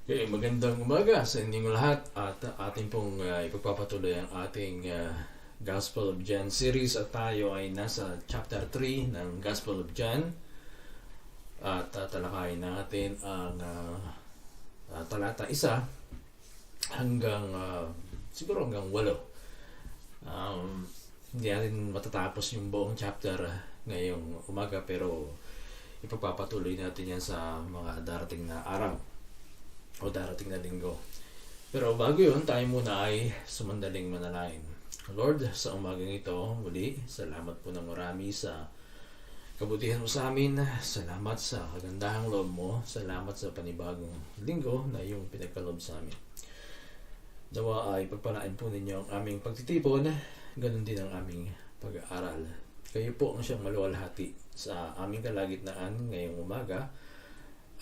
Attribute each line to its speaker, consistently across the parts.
Speaker 1: Okay, magandang umaga sa inyong lahat at ating pong ipagpapatuloy ang ating Gospel of John series at tayo ay nasa chapter 3 ng Gospel of John at talakayin natin ang talata 1 hanggang siguro hanggang 8. Hindi natin matatapos yung buong chapter ngayong umaga pero ipagpapatuloy natin yan sa mga darating na araw o darating na linggo. Pero bago yun, tayo muna ay sumandaling manalangin. Lord, sa umagang ito, muli, salamat po ng marami sa kabutihan mo sa amin. Salamat sa kagandahang loob mo. Salamat sa panibagong linggo na iyong pinagkaloob sa amin. Nawa ay pagpalain po ninyo ang aming pagtitipon, ganun din ang aming pag-aaral. Kayo po ang siyang maluwalhati sa aming kalagitnaan ngayong umaga.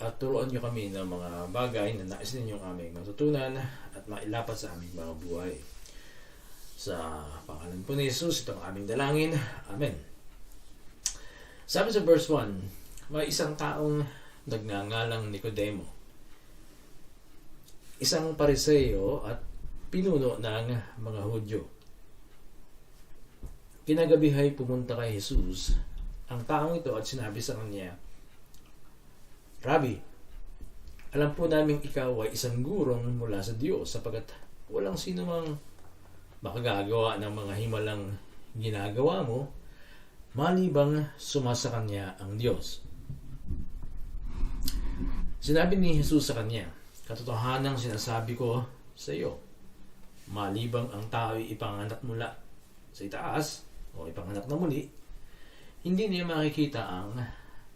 Speaker 1: At turuan nyo kami ng mga bagay na nais ninyong aming matutunan at mailapat sa aming mga buhay. Sa pangalan po ni Jesus, ito ang aming dalangin. Amen. Sabi sa verse 1, may isang taong nagngangalang Nicodemo, isang Pariseo at pinuno ng mga Hudyo. Kinagabihay pumunta kay Jesus ang taong ito at sinabi sa kanya, Rabbi, alam po namin ikaw ay isang gurong mula sa Diyos sapagkat walang sino mang makagagawa ng mga himalang ginagawa mo malibang sumasa kanya ang Diyos. Sinabi ni Jesus sa kanya, katotohanang sinasabi ko sa iyo, malibang ang tao ay ipanganak mula sa itaas o ipanganak na muli, hindi niya makikita ang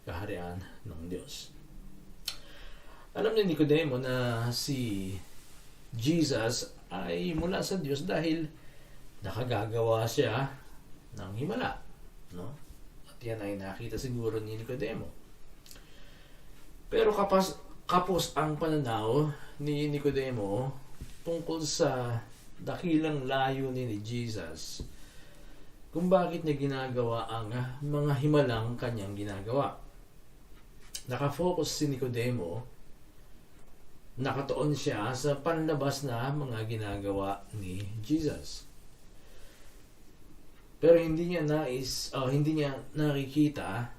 Speaker 1: kaharian ng Diyos. Alam ni Nicodemo na si Jesus ay mula sa Diyos dahil nakagagawa siya ng himala, no? At yan ay nakita siguro ni Nicodemo. Pero kapos ang pananaw ni Nicodemo tungkol sa dakilang layunin ni Jesus kung bakit niya ginagawa ang mga himalang kanyang ginagawa. Nakafocus si Nicodemo, nakatuon siya sa panlabas na mga ginagawa ni Jesus. Pero hindi niya nakikita,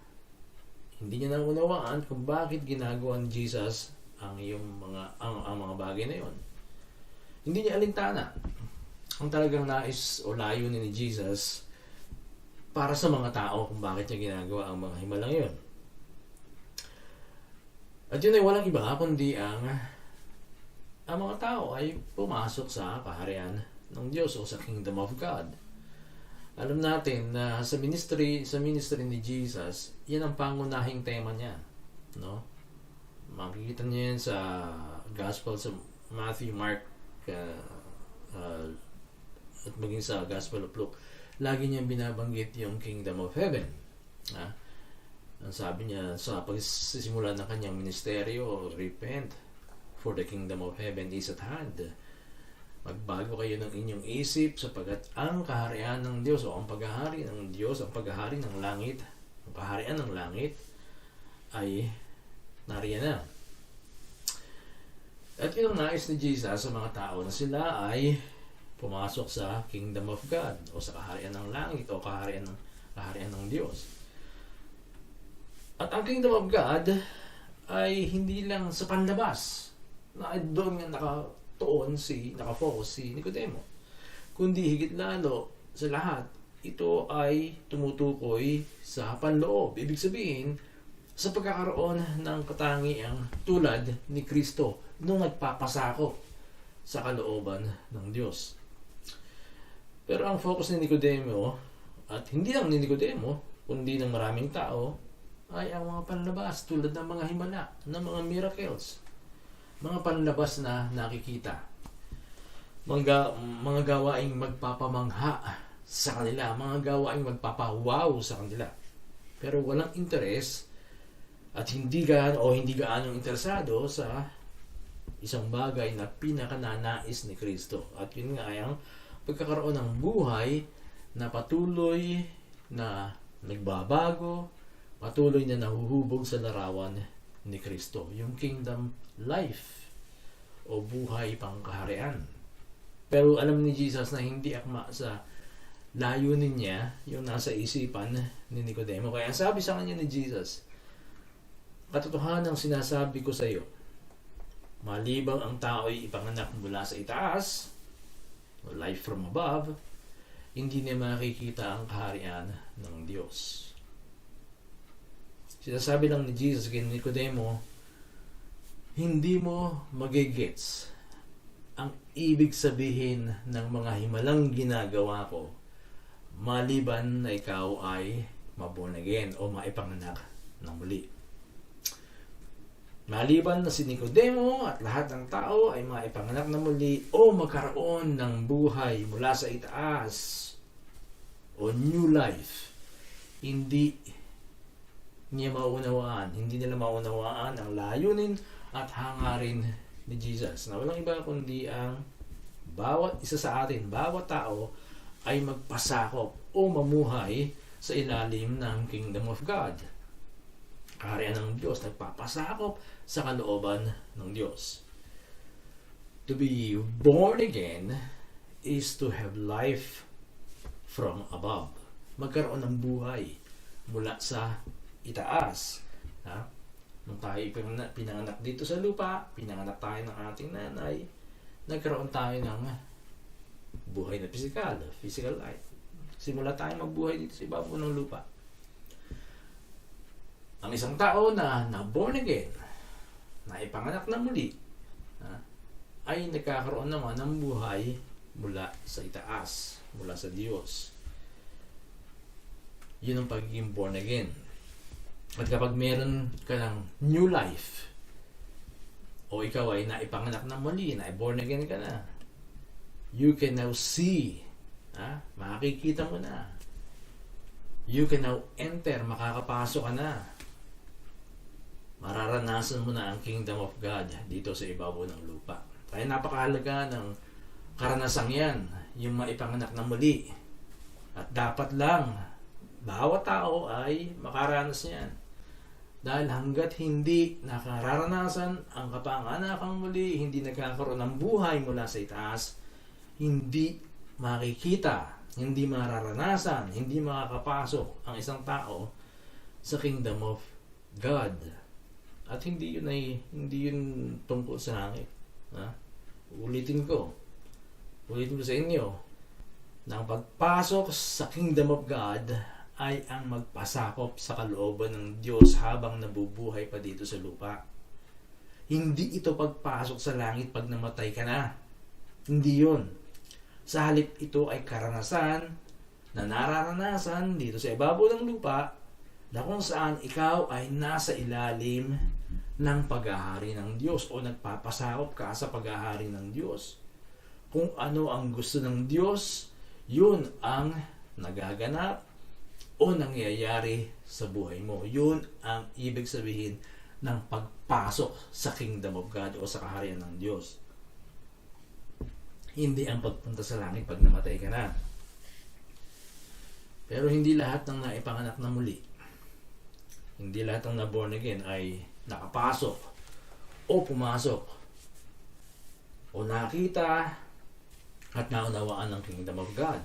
Speaker 1: hindi niya naunawaan kung bakit ginagawa ni Jesus ang mga bagay na yon. Hindi niya alintana ang talagang nais o layunin ni Jesus para sa mga tao kung bakit niya ginagawa ang mga himalang yon. At yun ay walang iba kundi ang mga tao ay pumasok sa kaharian ng Diyos o sa Kingdom of God. Alam natin na sa ministry ni Jesus, yan ang pangunahing tema niya, no? Makikita niyo yan sa Gospel sa Matthew, Mark, at maging sa Gospel of Luke. Lagi niyang binabanggit yung Kingdom of Heaven. Ang sabi niya sa pagsisimula ng kanyang ministeryo, repent, for the kingdom of heaven is at hand. Magbago kayo ng inyong isip sapagkat ang kaharian ng Diyos o ang paghahari ng Diyos, ang paghahari ng langit, ang kaharian ng langit ay nariyan na. At yun ang nais ni Jesus sa mga tao na sila ay pumasok sa kingdom of God o sa kaharian ng langit o kaharian ng Diyos. At ang kingdom of God ay hindi lang sa panlabas na doon nga nakafocus si Nicodemo, kundi higit lalo sa lahat, ito ay tumutukoy sa panloob. Ibig sabihin, sa pagkakaroon ng katangiang tulad ni Kristo nung nagpapasako sa kalooban ng Diyos. Pero ang focus ni Nicodemo, at hindi lang ni Nicodemo, kundi ng maraming tao, ay ang mga panlabas tulad ng mga himala, ng mga miracles, mga panlabas na nakikita, mga gawaing magpapamangha sa kanila, mga gawaing magpapawaw sa kanila, pero walang interes at hindi gaano interesado sa isang bagay na pinakananais ni Kristo, at yun nga ay ang pagkakaroon ng buhay na patuloy na nagbabago, patuloy na nahuhubog sa larawan ni Kristo, yung kingdom life. o buhay pangkaharian. Pero alam ni Jesus na hindi akma sa layunin niya yung nasa isipan ni Nicodemo. Kaya sabi sa kanya ni Jesus, katotohanan ang sinasabi ko sa iyo, malibang ang tao'y ipanganak mula sa itaas, life from above, hindi niya makikita ang kaharian ng Diyos. Sinasabi lang ni Jesus kay Nicodemo, hindi mo magigets ang ibig sabihin ng mga himalang ginagawa ko maliban na ikaw ay maborn again o maipanganak ng muli. Maliban na si Nicodemo at lahat ng tao ay maipanganak na muli o magkaroon ng buhay mula sa itaas o new life, hindi nila maunawaan ang layunin at hangarin ni Jesus na walang iba kundi ang bawat isa sa atin, bawat tao ay magpasakop o mamuhay sa ilalim ng Kingdom of God. Kaharian ng Diyos, nagpapasakop sa kalooban ng Diyos. To be born again is to have life from above. Magkaroon ng buhay mula sa itaas. Ha? Nung tayo pinanganak dito sa lupa, pinanganak tayo ng ating nanay, nagkaroon tayo ng buhay na physical life. Simula tayo magbuhay dito sa ibabaw ng lupa. Ang isang tao na born again, na ipanganak na muli, ay nagkakaroon naman ng buhay mula sa itaas, mula sa Diyos. Yun ang pagiging born again. At kapag meron ka ng new life, o ikaw ay naipanganak na muli, na-born again ka na, you can now see, makikita mo na. You can now enter, makakapasok ka na. Mararanasan mo na ang Kingdom of God dito sa ibabaw ng lupa. Kaya napakahalaga ng karanasang yan, yung maipanganak na muli. At dapat lang, bawat tao ay makaranas niyan. Dahil hanggat hindi nakararanasan ang kapanganakang muli, hindi nagkakaroon ng buhay mula sa itaas, hindi makikita, hindi mararanasan, hindi makakapasok ang isang tao sa Kingdom of God. At hindi yun tungkol sa langit. Ulitin ko sa inyo, na ang pagpasok sa Kingdom of God ay ang magpasakop sa kalooban ng Diyos habang nabubuhay pa dito sa lupa. Hindi ito pagpasok sa langit pag namatay ka na. Hindi yun. Sa halip ito ay karanasan na nararanasan dito sa ibabaw ng lupa na kung saan ikaw ay nasa ilalim ng paghahari ng Diyos o nagpapasakop ka sa paghahari ng Diyos. Kung ano ang gusto ng Diyos, yun ang nagaganap o nangyayari sa buhay mo. Yun ang ibig sabihin ng pagpasok sa Kingdom of God o sa kaharian ng Diyos. Hindi ang pagpunta sa langit pag namatay ka na. Pero hindi lahat ng naipanganak na muli, hindi lahat ng na-born again ay nakapasok o pumasok o nakita at naunawaan ng Kingdom of God.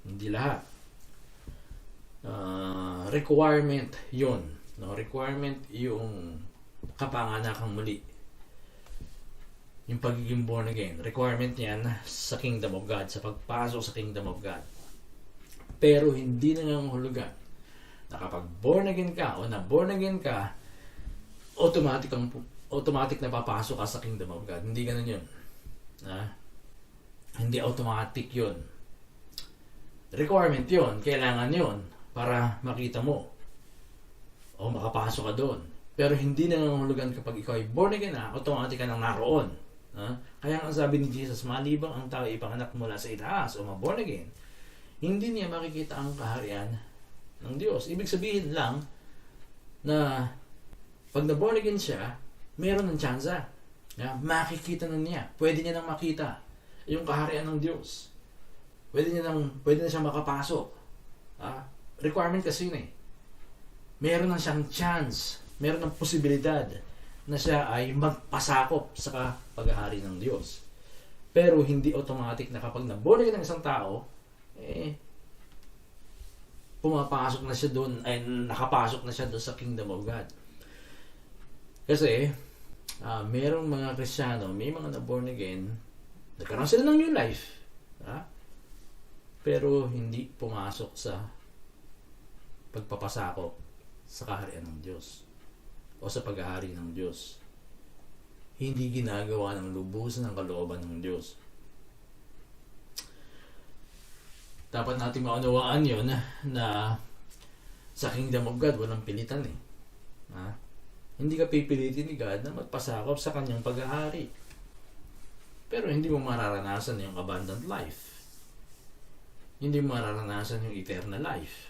Speaker 1: Hindi lahat. Requirement yun. Requirement yung kapanganakang muli. Yung pagiging born again. Requirement yan sa Kingdom of God, sa pagpasok sa Kingdom of God. Pero hindi na nangangahulugan na kapag born again ka o na born again ka, automatic na papasok ka sa Kingdom of God. Hindi ganun yun. Hindi automatic yun. Requirement yun. Kailangan yun para makita mo o makapasok ka doon. Pero hindi na nangangahulugan kapag ikaw ay born again na, automatic ka nang naroon. Kaya ang sabi ni Jesus, malibang ang tao ipanganak mula sa itaas o ma-born again, hindi niya makikita ang kaharian ng Diyos. Ibig sabihin lang na pag na-born again siya, meron ng tsansa. Makikita na niya. Pwede niya nang makita yung kaharian ng Diyos. Pwede na siyang makapasok. Requirement kasi yun eh. Meron na siyang chance, meron ng posibilidad na siya ay magpasakop sa paghahari ng Diyos. Pero hindi automatic na kapag na-born again ng isang tao, pumapasok na siya doon, ay nakapasok na siya doon sa kingdom of God. Kasi, merong mga Kristiyano, may mga na-born again, nagkaroon sila ng new life. Pero hindi pumasok sa pagpapasakop sa kaharian ng Diyos o sa paghahari ng Diyos. Hindi ginagawa ng lubusan ng kalooban ng Diyos. Dapat natin maunawaan yun na sa kingdom of God walang pilitan Hindi ka pipilitin ni God na magpasakop sa kanyang paghahari. Pero hindi mo mararanasan yung abundant life. Hindi mo mararanasan yung eternal life.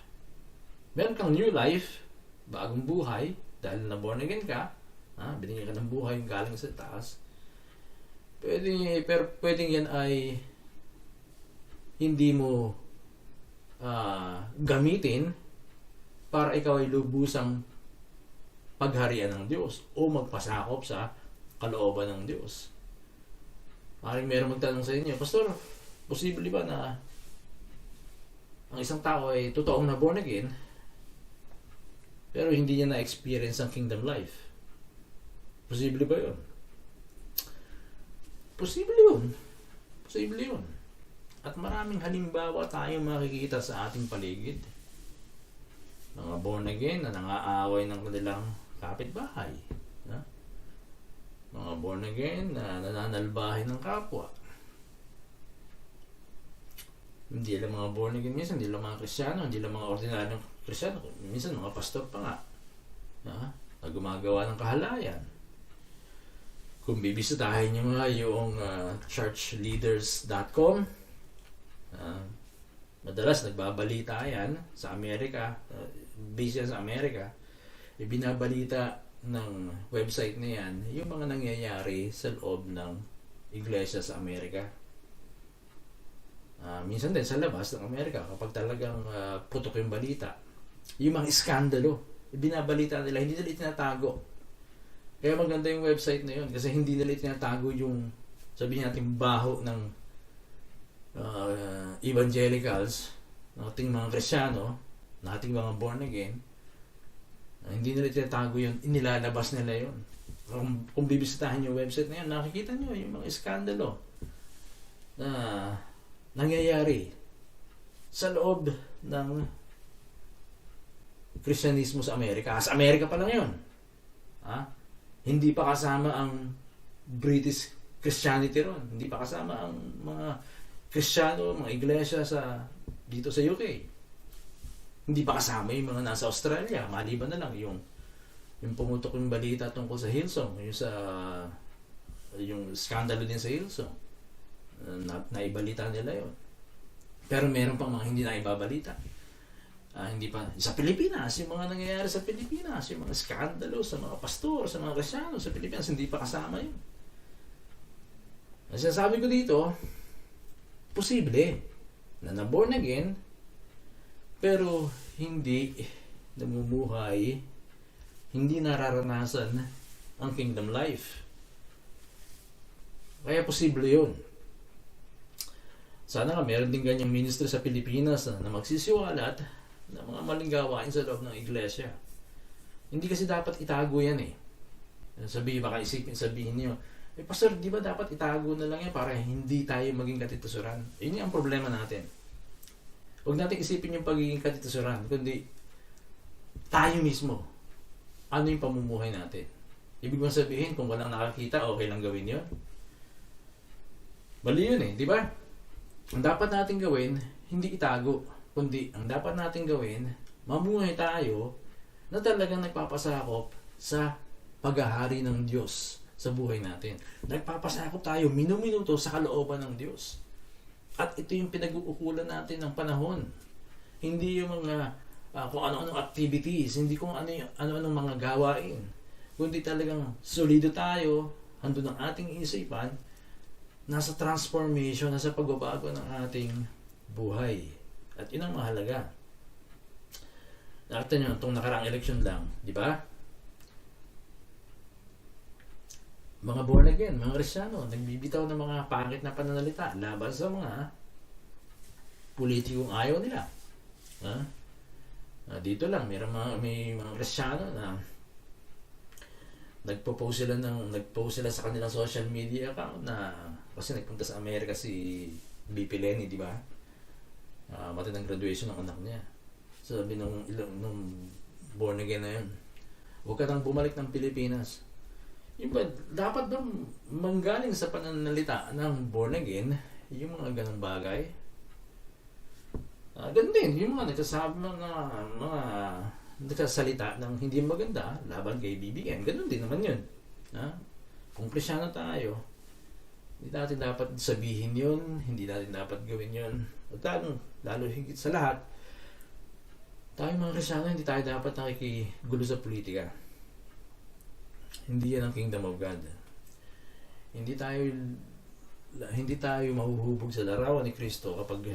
Speaker 1: Meron kang new life, bagong buhay, dahil na born again ka, binigyan ka ng buhay yung galing sa taas. Pero pwedeng yan ay hindi mo gamitin para ikaw ay lubusang pagharian ng Diyos o magpasakop sa kalooban ng Diyos. Maring meron magtanong sa inyo, Pastor, posible ba na ang isang tao ay totoong na born again pero hindi niya na-experience ang kingdom life? Posible ba yun? Posible yun. Posible yun. At maraming halimbawa tayong makikita sa ating paligid. Mga born again na nangaaway ng kanilang kapitbahay. Mga born again na nananalbahin ng kapwa. Hindi lang mga born again minsan, hindi lang mga Kristiyano, hindi lang mga ordinaryong Kristiyano, minsan mga pastor pa nga na gumagawa ng kahalayan. Kung bibisitahin nyo nga yung churchleaders.com, madalas nagbabalita yan sa Amerika, based yan sa Amerika, ibinabalita ng website na yan yung mga nangyayari sa loob ng iglesia sa Amerika. Minsan din sa labas ng Amerika, kapag talagang putok yung balita, yung mga iskandalo, ibinabalita nila, hindi nila itinatago. Kaya maganda yung website na yun kasi hindi nila itinatago yung, sabihin natin, baho ng evangelicals, ng ating mga Kristiyano, ng ating mga born again. Hindi nila itinatago yun, inilalabas nila yun. Kung bibisitahin yung website na yun, nakikita nyo yung mga iskandalo na nangyayari sa loob ng Kristyanismo sa Amerika. Sa Amerika pa lang yun. Hindi pa kasama ang British Christianity ron. Hindi pa kasama ang mga Kristiyano, mga iglesia dito sa UK. Hindi pa kasama yung mga nasa Australia. Maliban na lang yung pumutok yung balita tungkol sa Hillsong, yung skandalo din sa Hillsong. Naibalita nila yun. Pero meron pang mga hindi naibabalita. Hindi pa sa Pilipinas, yung mga nangyayari sa Pilipinas, yung mga skandalo sa mga pastor, sa mga Kristiyano sa Pilipinas, hindi pa kasama yun. Ang sinasabi ko dito, posible na born again pero hindi namumuhay, hindi nararanasan ang kingdom life. Kaya posible yun. Sana nga meron din ganyang ministry sa Pilipinas na magsisiwalat ng mga maling gawain sa loob ng iglesia. Hindi kasi dapat itago yan baka sabihin niyo, Pastor, di ba dapat itago na lang yan para hindi tayo maging katitusuran? Yun yung problema natin. Huwag natin isipin yung pagiging katitusuran, kundi tayo mismo. Ano yung pamumuhay natin? Ibig mong sabihin, kung walang nakakita, okay lang gawin yun? Bali yun di ba? Ang dapat natin gawin, hindi itago, kundi ang dapat natin gawin, mamuhay tayo na talagang nagpapasakop sa paghahari ng Diyos sa buhay natin. Nagpapasakop tayo minuminuto sa kalooban ng Diyos. At ito yung pinag-uukulan natin ng panahon. Hindi yung mga kung ano-anong activities, hindi kung ano-anong mga gawain, kundi talagang solido tayo, handun ang ating isipan, nasa transformation, nasa pagbabago ng ating buhay. At yun ang mahalaga. Nakita nyo, itong nakaraang election lang, di ba? mga born again, mga Kristiyano, nagbibitaw ng mga pangit na pananalita laban sa mga politikong ayaw nila. Ha? Dito lang, may mga Kristiyano na nagpo-post sila sa kanilang social media account na kasi nagpunta sa Amerika si BP Lenny, di ba? Matindang graduation ng anak niya. Sabi nung born again na yun, huwag ka nang bumalik ng Pilipinas. Yung ba, dapat daw manggaling sa pananalita ng born again, yung mga ganong bagay. Ganun din, yung mga nagsasalita ng hindi maganda laban kay BBM, ganun din naman yun. Kung Kristiyano tayo, hindi natin dapat sabihin yun, hindi natin dapat gawin yun. At lalo higit sa lahat, tayo mga Kristiyano, hindi tayo dapat nakikigulo sa politika. Hindi yan ang kingdom of God. Hindi tayo mahuhubog sa larawan ni Kristo kapag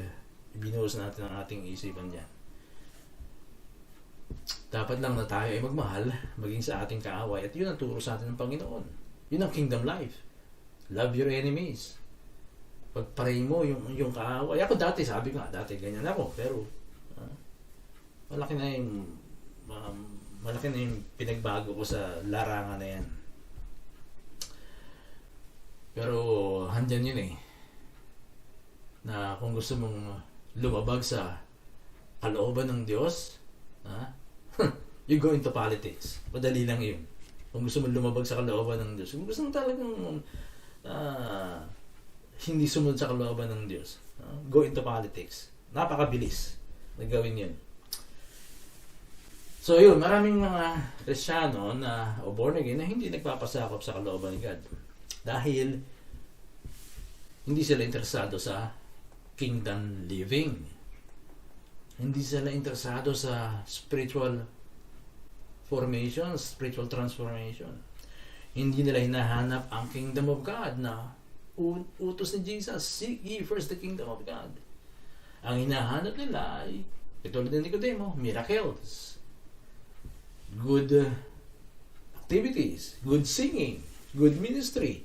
Speaker 1: binuhos natin ang ating isipan diyan. Dapat lang na tayo ay magmahal maging sa ating kaaway, at yun ang turo sa atin ng Panginoon. Yun ang kingdom life. Love your enemies. Pagparay mo yung kaaway. Ako dati, sabi ko nga, ganyan ako, pero malaki na yung pinagbago ko sa larangan na yan. Pero handyan yun na kung gusto mong lumabag sa kalooban ng Diyos, you go into politics. Madali lang yun. Kung gusto mong lumabag sa kalooban ng Diyos, kung gusto mong talagang hindi sumunod sa kalooban ng Diyos, go into politics. Napakabilis na gawin yun. So yun, maraming mga Kristiyano o born again na hindi nagpapasakop sa kalooban ni God. Dahil hindi sila interesado sa kingdom living. Hindi sila interesado sa spiritual formation, spiritual transformation. Hindi nila hinahanap ang kingdom of God na utos ni Jesus. Seek ye first the kingdom of God. Ang hinahanap nila ay, katulad ni Nicodemo, miracles, good activities, good singing, good ministry.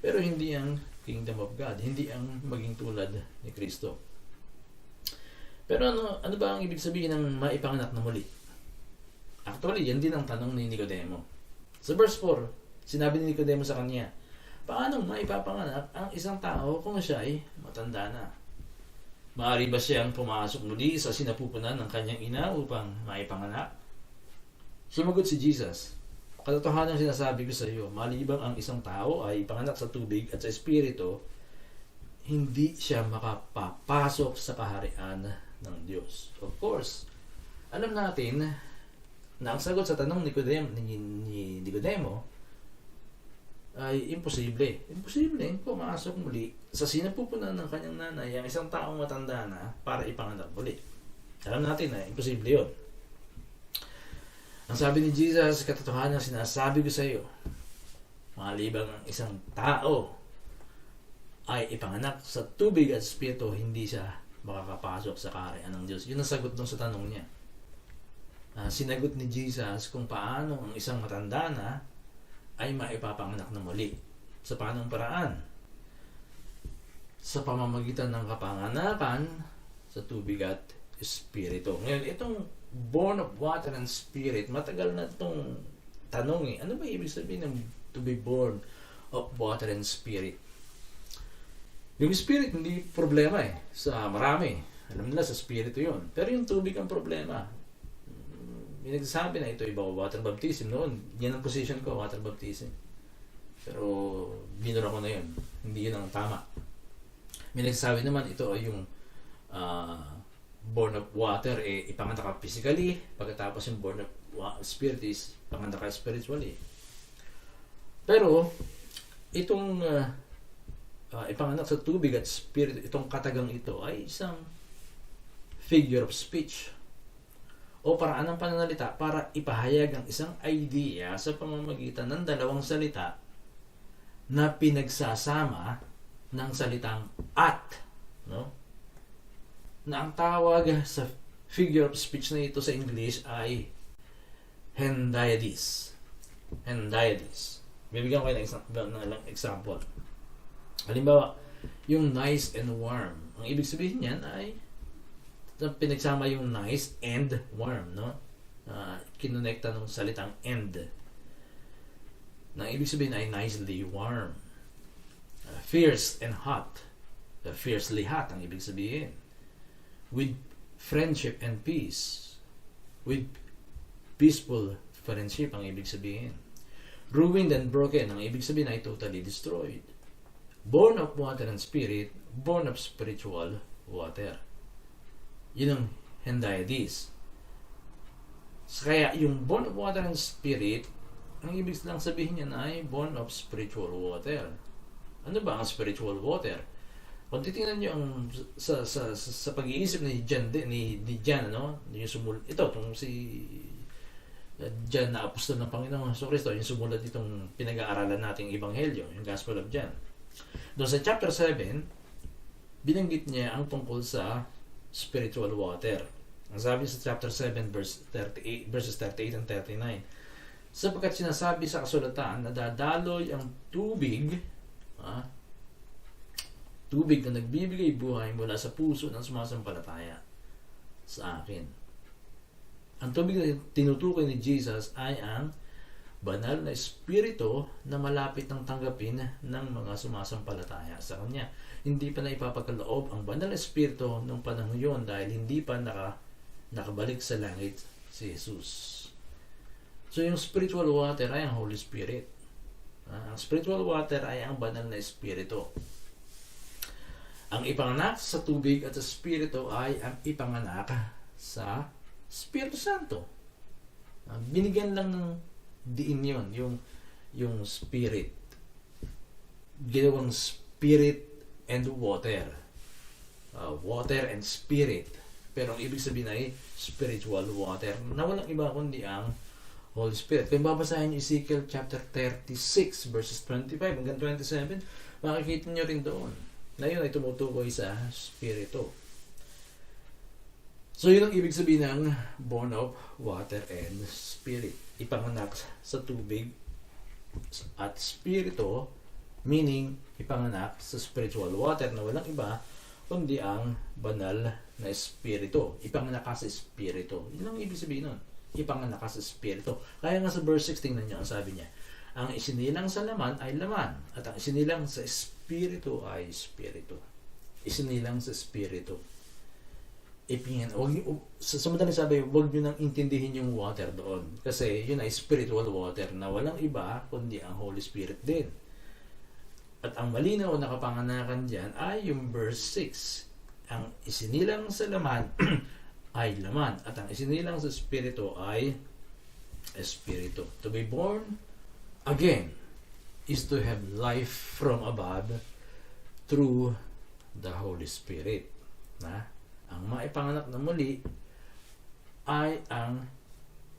Speaker 1: Pero hindi ang kingdom of God, hindi ang maging tulad ni Kristo. Pero ano ba ang ibig sabihin ng maipanganak na muli? Actually, yan din ang tanong ni Nicodemo. Sa verse 4, sinabi ni Nicodemo sa kanya, paano maipapanganak ang isang tao kung siya ay matanda na? Maaari ba siyang pumasok muli sa sinapupunan ng kanyang ina upang maipanganak? Sumagot si Jesus, katotohanan sinasabi ko sa iyo, malibang ang isang tao ay ipanganak sa tubig at sa espiritu, hindi siya makapapasok sa kaharian ng Diyos. Of course, alam natin na ang sagot sa tanong ni Nicodemo ay imposible. Imposible pumasok muli sa sinapupunan ng kanyang nanay ang isang taong matanda na para ipanganak muli. Alam natin na imposible yun. Ang sabi ni Jesus, katotohanan sinasabi ko sa iyo, malibang ang isang tao ay ipanganak sa tubig at espiritu, hindi siya makakapasok sa kaharian ng Diyos. Yun ang sagot dun sa tanong niya. Sinagot ni Jesus kung paano ang isang matanda na ay maipapanganak na muli. Sa paanong paraan? Sa pamamagitan ng kapanganakan sa tubig at espiritu. Ngayon, itong born of water and spirit, matagal na itong tanong Ano ba ibig sabihin ng to be born of water and spirit? Yung spirit, hindi problema sa marami. Alam nila sa spirito yun. Pero yung tubig ang problema. May nagsasabi na ito iba water baptism noon. Yan ang position ko, water baptism. Pero binura ko na yun. Hindi yun ang tama. May nagsasabi naman ito ay yung born of water, ipanganak ka physically, pagkatapos yung born of spirit is ipanganak ka spiritually. Pero itong ipanganak sa tubig at spirit, itong katagang ito ay isang figure of speech o paraan ng pananalita para ipahayag ang isang idea sa pamamagitan ng dalawang salita na pinagsasama ng salitang at, no? Na ang tawag sa figure of speech na ito sa English ay hendiadys. Hendiadys. Bibigyan ko kayo ng example. Halimbawa, yung nice and warm. Ang ibig sabihin niyan ay pinagsama yung nice and warm, no? Kinonekta ng salitang and. Na ibig sabihin ay nicely warm. Fierce and hot. Fiercely hot ang ibig sabihin. With friendship and peace. With peaceful friendship ang ibig sabihin. Ruined and broken ang ibig sabihin ay totally destroyed. Born of water and spirit, born of spiritual water. Yun ang Hendiadys. Kaya yung born of water and spirit, ang ibig lang sabihin niyan ay born of spiritual water. Ano ba ang spiritual water? Kung titingnan niyo ang sa pag-iisip ni John, no? Ito tong si John na apostol ng Panginoong Hesus-Kristo, yung sumulat itong pinag-aaralan nating ebanghelyo, yung Gospel of John. Doon sa chapter 7, binanggit niya ang tungkol sa spiritual water. Ang sabi sa chapter 7 verses 38 and 39, sapagkat sinasabi sa kasulatan na dadaloy ang tubig na nagbibigay buhay mula sa puso ng sumasampalataya sa akin. Ang tubig na tinutukoy ni Jesus ay ang banal na espiritu na malapit ng tanggapin ng mga sumasampalataya sa Kanya. Hindi pa na ipapagkaloob ang banal na espiritu nung panahon yon dahil hindi pa nakabalik sa langit si Jesus. So yung spiritual water ay ang Holy Spirit. Ang spiritual water ay ang banal na espiritu. Ang ipanganak sa tubig at sa espiritu ay ang ipanganak sa Espiritu Santo. Binigyan lang ng diin yun, yung spirit. Ginawang spirit and water. Water and spirit. Pero ang ibig sabihin ay spiritual water na walang iba kundi ang Holy Spirit. Kung babasahin niyo Ezekiel chapter 36 verses 25 hanggang 27, makikita niyo rin doon na yun ay tumutukoy sa spirito. So yun ang ibig sabihin ng born of water and spirit. Ipanganak sa tubig at spirito, meaning ipanganak sa spiritual water na walang iba kundi ang banal na espiritu. Ipanganak ka sa espiritu. Yun ang ibig sabihin nun. Ipanganak ka sa espiritu. Kaya nga sa verse 16 na niyo, ang sabi niya, ang isinilang sa laman ay laman at ang isinilang sa espiritu ay espiritu. Isinilang sa espiritu. Sa madaling sabi, huwag nyo nang intindihin yung water doon. Kasi yun ay spiritual water na walang iba kundi ang Holy Spirit din. At ang malinaw na kapanganakan dyan ay yung verse 6. Ang isinilang sa laman ay laman. At ang isinilang sa espiritu ay espiritu. To be born again is to have life from above through the Holy Spirit. Ang maipanganak na muli ay ang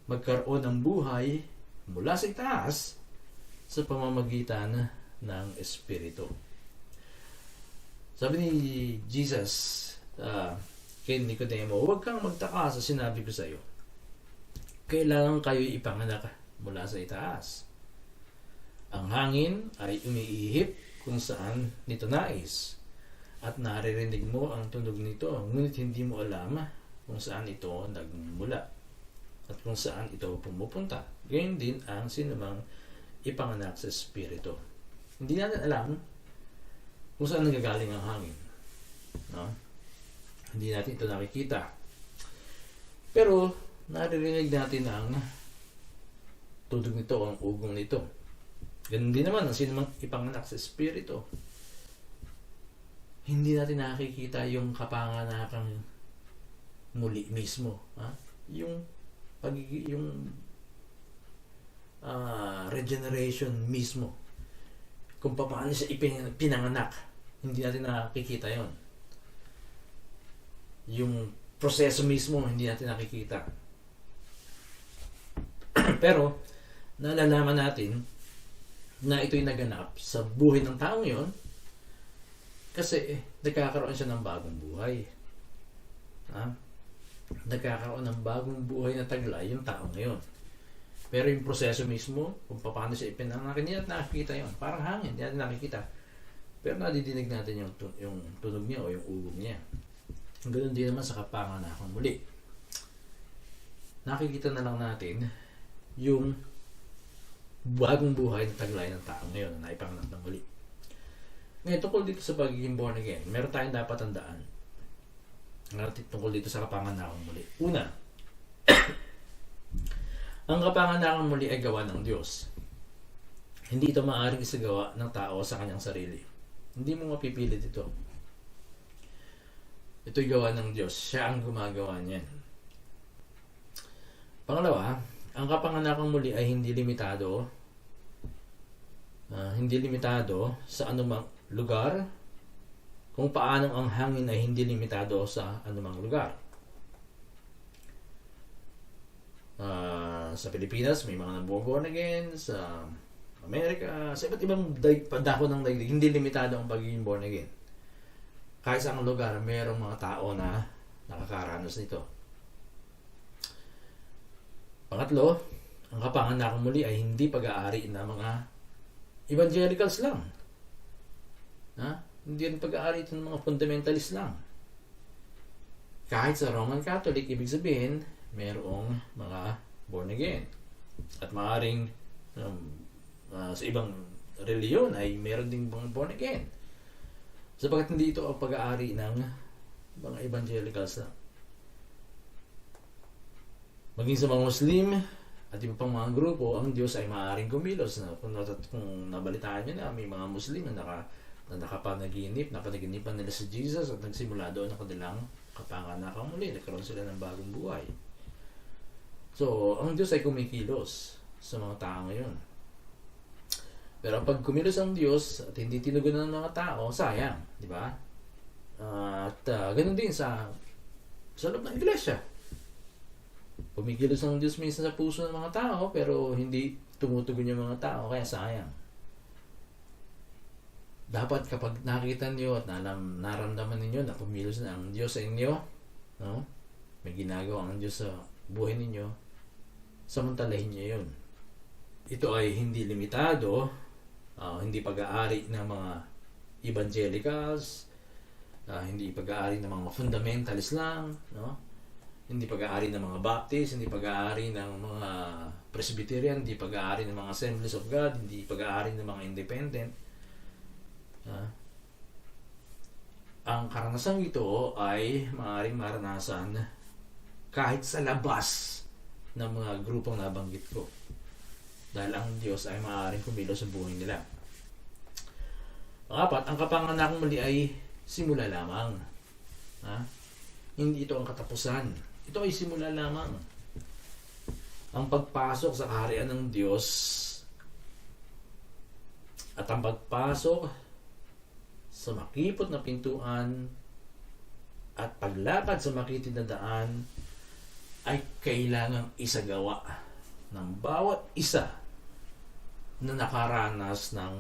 Speaker 1: magkaroon ng buhay mula sa itaas sa pamamagitan ng Espiritu. Sabi ni Jesus kay Nicodemo, huwag kang magtaka sa sinabi ko sa iyo. Kailangan kayo ipanganak mula sa itaas. Ang hangin ay umiihip kung saan nito nais. At naririnig mo ang tunog nito, ngunit hindi mo alam kung saan ito nagmula at kung saan ito pumupunta. Ganyan din ang sinumang ipanganak sa espiritu. Hindi natin alam kung saan nagagaling ang hangin. No? Hindi natin ito nakikita. Pero naririnig natin ang tunog nito, ang ugong nito. Ganun din naman ang sinumang ipanganak sa espiritu. Hindi natin nakikita yung kapanganakang muli mismo. Yung regeneration mismo. Kung paano siya pinanganak. Hindi natin nakikita yon. Yung proseso mismo, hindi natin nakikita. Pero, nalalaman natin na ito'y naganap sa buhay ng taong yon. Kasi nagkakaroon siya ng bagong buhay. Nagkakaroon ng bagong buhay na taglay yung tao ngayon. Pero yung proseso mismo, kung paano siya ipinanganak, hindi natin nakikita yun. Parang hangin, hindi natin nakikita. Pero nadidinig natin yung tunog niya o yung ugong niya. Ganoon din naman sa kapanganakan muli. Nakikita na lang natin yung bagong buhay na taglay ng tao ngayon na naipanganak ng muli. Ngayon, tungkol dito sa pagiging born again, meron tayong dapat tandaan. Tungkol dito sa kapanganakan muli. Una, ang kapanganakan muli ay gawa ng Diyos. Hindi ito maaaring isagawa ng tao sa kanyang sarili. Hindi mo mapipilit ito. Ito'y gawa ng Diyos. Siya ang gumagawa niyan. Pangalawa, ang kapanganakang muli ay hindi limitado sa anumang lugar, kung paanong ang hangin ay hindi limitado sa anumang lugar. Sa Pilipinas, may mga born again, sa Amerika, sa iba't ibang dako ng daigdig, hindi limitado ang pagiging born again. Kahit sa ang lugar, mayroong mga tao na nakakaranas nito. Pangatlo, ang kapanganakang muli ay hindi pag-aari ng mga evangelicals lang. Hindi yan pag-aari ito ng mga fundamentalist lang. Kahit sa Roman Catholic, ibig sabihin, mayroong mga born again. At maaaring sa ibang reliyon ay meron ding mga born again. Sapagat hindi ito ang pag-aari ng mga evangelicals lang. Maging sa mga Muslim at iba pang mga grupo, ang Diyos ay maaaring kumilos. Kung nabalitaan nyo na, may mga Muslim na napanaginipan nila si Jesus at nagsimula doon ang kanilang kapanganakang muli. Nagkaroon sila ng bagong buhay. So, ang Diyos ay kumikilos sa mga tao ngayon. Pero pag kumilos ang Diyos at hindi tinugunan ng mga tao, sayang, di ba? At ganun din sa loob ng iglesia. Kumikilos ang Diyos minsan sa puso ng mga tao, pero hindi tumutugon yung mga tao, kaya sayang. Dapat kapag nakita niyo at naramdaman ninyo na kumilos na ang Diyos sa inyo, no? May ginagawa ang Diyos sa buhay ninyo, samantalahin niyo yun. Ito ay hindi limitado, hindi pag-aari ng mga evangelicals, hindi pag-aari ng mga fundamentalist lang, no? Hindi pag-aari ng mga Baptist, hindi pag-aari ng mga Presbyterian, hindi pag-aari ng mga Assemblies of God, hindi pag-aari ng mga independent. Ang karanasang ito ay maaaring maranasan kahit sa labas ng mga grupong nabanggit ko. Dahil ang Diyos ay maaaring kumilos sa buhay nila. Pangapat, ang kapanganakang muli ay simula lamang. Hindi ito ang katapusan. Ito ay simula lamang. Ang pagpasok sa kaharian ng Diyos at ang pagpasok sa makipot na pintuan at paglakad sa makitid na daan ay kailangang isagawa ng bawat isa na nakaranas ng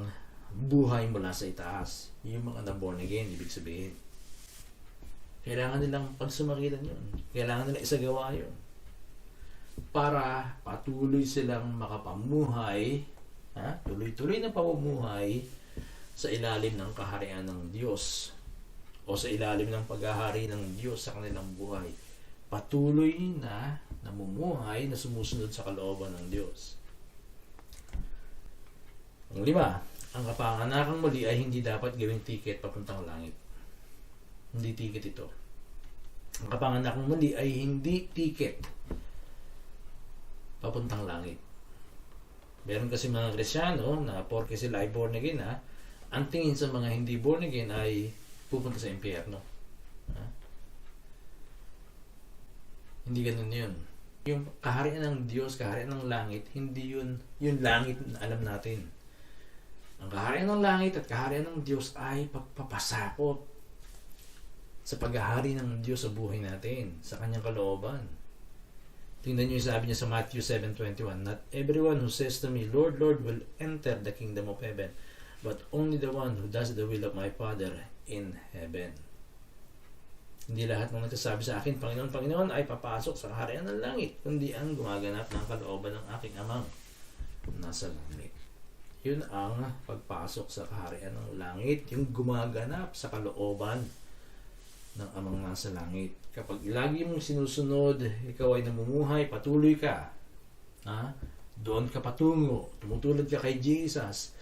Speaker 1: buhay mula sa itaas. Yung mga na-born again, ibig sabihin. Kailangan nilang pagsumakitan yun. Kailangan nilang isagawa yun. Para patuloy silang makapamuhay, tuloy-tuloy na pamumuhay sa ilalim ng kaharian ng Diyos o sa ilalim ng paghahari ng Diyos sa kanilang buhay. Patuloy na namumuhay na sumusunod sa kalooban ng Diyos. Ang lima, ang kapanganakang muli ay hindi dapat gawing ticket papuntang langit. Hindi ticket ito. Ang kapanganakang muli ay hindi ticket papuntang langit. Meron kasi mga Kristyano na porke sila ay born again, ang tingin sa mga hindi born again ay pupunta sa impyerno. Hindi ganun yun. Yung kaharian ng Diyos, kaharian ng langit, hindi yun yung langit na alam natin. Ang kaharian ng langit at kaharian ng Diyos ay pagpapasakop sa paghahari ng Diyos sa buhay natin, sa kanyang kalooban. Tingnan niyo yung sabi niya sa Matthew 7:21, "Not everyone who says to me, Lord, Lord, will enter the kingdom of heaven, but only the one who does the will of my Father in heaven." Hindi lahat ng nagsasabi sa akin, Panginoon, Panginoon, ay papasok sa kaharian ng langit, kundi ang gumaganap ng kalooban ng aking amang nasa langit. Yun ang pagpasok sa kaharian ng langit, yung gumaganap sa kalooban ng amang nasa langit. Kapag lagi mong sinusunod, ikaw ay namumuhay, patuloy ka. Doon ka patungo, tumutulad ka kay Jesus,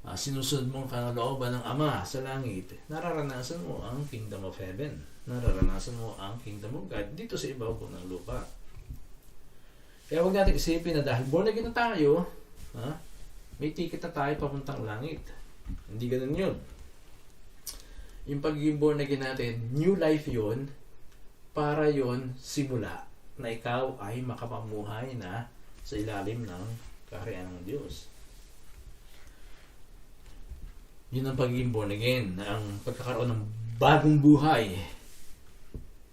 Speaker 1: sinusunod mong kalooban ng Ama sa langit, nararanasan mo ang Kingdom of Heaven. Nararanasan mo ang Kingdom of God dito sa ibabaw ng lupa. Kaya huwag natin isipin na dahil born again na tayo, may ticket na tayo papuntang langit. Hindi ganun yun. Yung pagiging born again natin, new life yun, para yun simula na ikaw ay makapamuhay na sa ilalim ng kaharian ng Diyos. Yun ang pagiging born again, ang pagkakaroon ng bagong buhay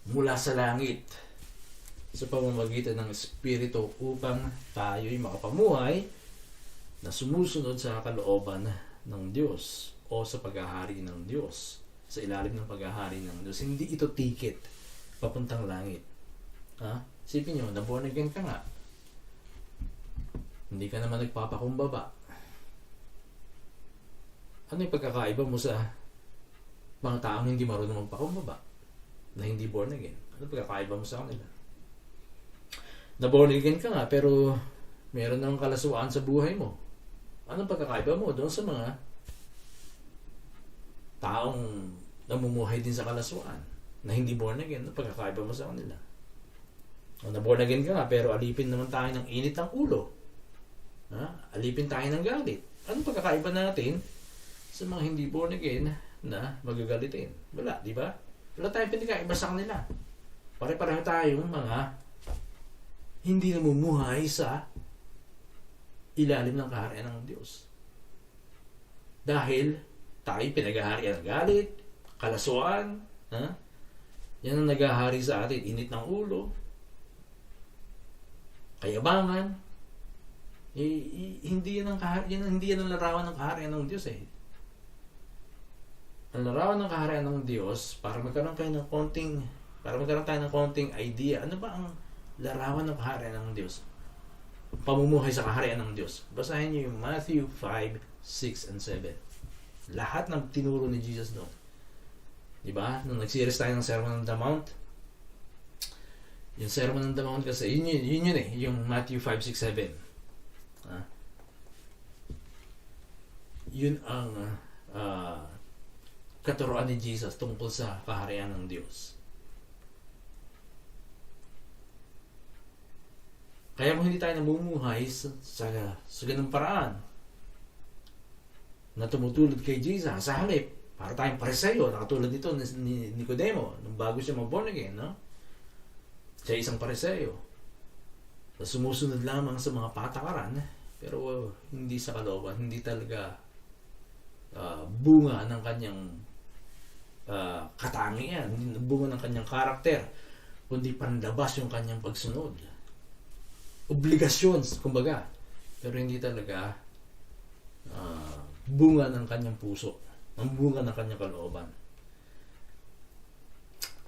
Speaker 1: mula sa langit sa pamamagitan ng Espiritu upang tayo'y makapamuhay na sumusunod sa kalooban ng Diyos o sa paghahari ng Diyos, sa ilalim ng paghahari ng Diyos. Hindi ito ticket papuntang langit. Isipin nyo, na born again ka nga. Hindi ka naman nagpapakumbaba. Ano yung pagkakaiba mo sa mga taong hindi marunong magpakumbaba na hindi born again? Ano pagkakaiba mo sa kanila? Na born again ka nga pero meron ng kalaswaan sa buhay mo. Ano pagkakaiba mo doon sa mga taong namumuhay din sa kalaswaan na hindi born again? Ano pagkakaiba mo sa kanila? Na born again ka nga pero alipin naman tayo ng init ng ulo. Alipin tayo ng galit. Ano pagkakaiba natin sa mga hindi born again na magagalitin? Wala, di ba? Wala tayong pinagkaiba sa kanila. Pare-pareho tayong mga hindi namumuhay sa ilalim ng kaharian ng Diyos. Dahil tayo pinaghaharian ng galit, kalaswaan, yan ang naghahari sa atin, init ng ulo, kayabangan. Hindi yan ang larawan ng kaharian ng Diyos . Ang larawan ng kaharian ng Diyos, para magkaroon tayo ng konting idea, ano ba ang larawan ng kaharian ng Diyos? Pamumuhay sa kaharian ng Diyos. Basahin niyo yung Matthew 5, 6, and 7. Lahat ng tinuro ni Jesus doon. Diba? Nung nag-series tayo ng Sermon on the Mount, yung Sermon on the Mount kasi, yun yung Matthew 5, 6, 7. Yun ang katuruan ni Jesus tungkol sa kaharian ng Diyos. Kaya kung hindi tayo namumuhay sa ganung paraan na tumutulad kay Jesus, sa halip, para tayong Pariseo, nakatulad nito ni Nicodemo, nung bago siya mag-born again, siya isang Pariseo. Sumusunod lamang sa mga patakaran, pero hindi sa kalooban, hindi talaga bunga ng kanyang katangian, hindi bunga ng kanyang karakter, kundi panlabas yung kanyang pagsunod. Obligasyon, kumbaga, pero hindi talaga bunga ng kanyang puso, ang bunga ng kanyang kalooban.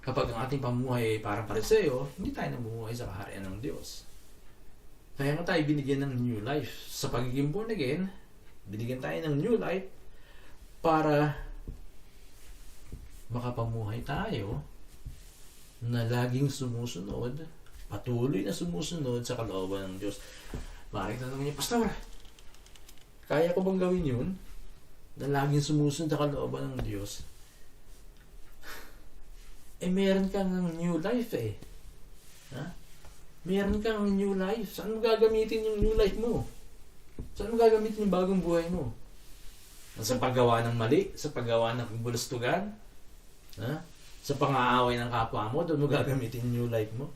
Speaker 1: Kapag ang ating pamumuhay ay parang Pariseo, hindi tayo namumuhay sa kaharian ng Diyos. Kaya nga tayo binigyan ng new life. Sa pagiging born again, binigyan tayo ng new life para makapamuhay tayo na laging sumusunod, patuloy na sumusunod sa kalooban ng Diyos. Makikita naman niya, Pastor, kaya ko bang gawin yun? Na laging sumusunod sa kalooban ng Diyos? Meron kang new life . Meron kang new life. Saan mo gagamitin yung new life mo? Saan mo gagamitin yung bagong buhay mo? Sa paggawa ng mali? Sa paggawa ng bulustugan? Sa pang-aaway ng kapwa mo? Doon mo gagamitin yung new life mo?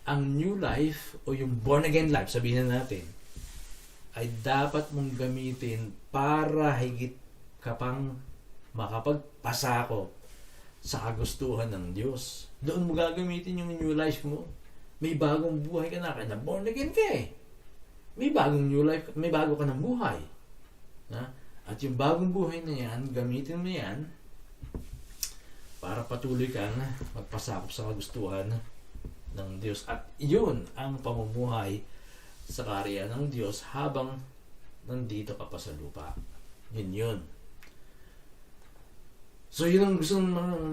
Speaker 1: Ang new life o yung born again life, sabihin na natin, ay dapat mong gamitin para higit ka pang makapagpasakop sa kagustuhan ng Diyos. Doon mo gagamitin yung new life mo. May bagong buhay ka na, kaya born again ka . May bagong new life, may bago ka ng buhay. At yung bagong buhay na yan, gamitin mo yan para patuloy kang magpasakop sa kagustuhan ng Diyos. At yun ang pamumuhay sa kaharian ng Diyos habang nandito ka pa sa lupa. Yun. So yun ang gusto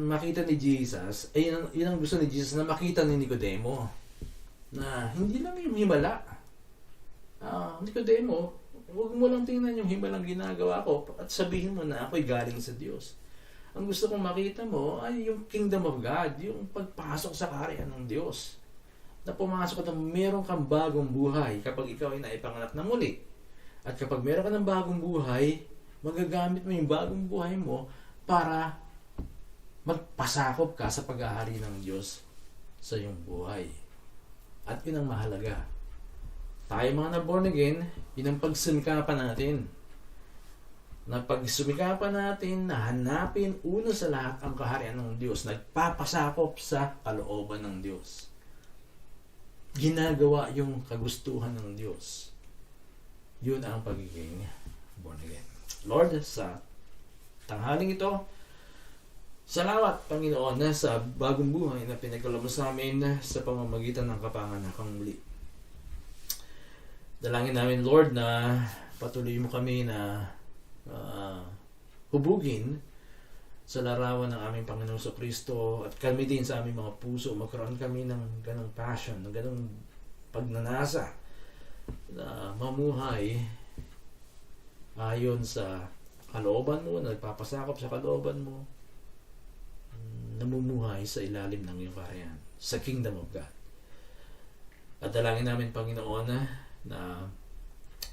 Speaker 1: makita ni Jesus, yun ang gusto ni Jesus na makita ni Nicodemo. Na hindi lang yung himala. Nicodemo, huwag mo lang tingnan yung himalang ginagawa ko at sabihin mo na ako'y galing sa Diyos. Ang gusto kong makita mo ay yung kingdom of God, yung pagpasok sa kaharian ng Diyos. Na pumasok at meron kang bagong buhay kapag ikaw ay naipanganak na muli. At kapag meron ka ng bagong buhay, magagamit mo yung bagong buhay mo para magpasakop ka sa paghahari ng Diyos sa iyong buhay. At yun ang mahalaga. Tayo mga na-born again, yun ang pagsumikapan natin. Na pagsumikapan natin na hanapin una sa lahat ang kaharian ng Diyos. Nagpapasakop sa kalooban ng Diyos. Ginagawa yung kagustuhan ng Diyos. Yun ang pagiging born again. Lord, sa tanghaling ito, salamat, Panginoon, sa bagong buhay na pinagkaloob mo sa amin sa pamamagitan ng kapanganakang muli. Dalangin namin, Lord, na patuloy mo kami na hubugin sa larawan ng aming Panginoon sa Kristo at kami din sa aming mga puso. Magkaroon kami ng ganong passion, ng ganong pagnanasa na mamuhay ayon sa kalooban mo, nagpapasakop sa kalooban mo, namumuhay sa ilalim ng iyong kaharian, sa kingdom of God. At dalangin namin, Panginoon, na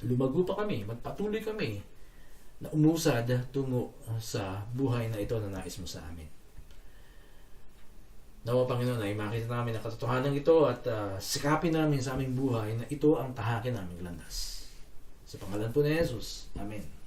Speaker 1: lumago pa kami, magpatuloy kami na umusad tungo sa buhay na ito na nais mo sa amin. Nawa, Panginoon, ay makita namin ang katotohanan ito at sikapin namin sa aming buhay na ito ang tahakin naming landas. Sa pangalan po ni Jesus. Amen.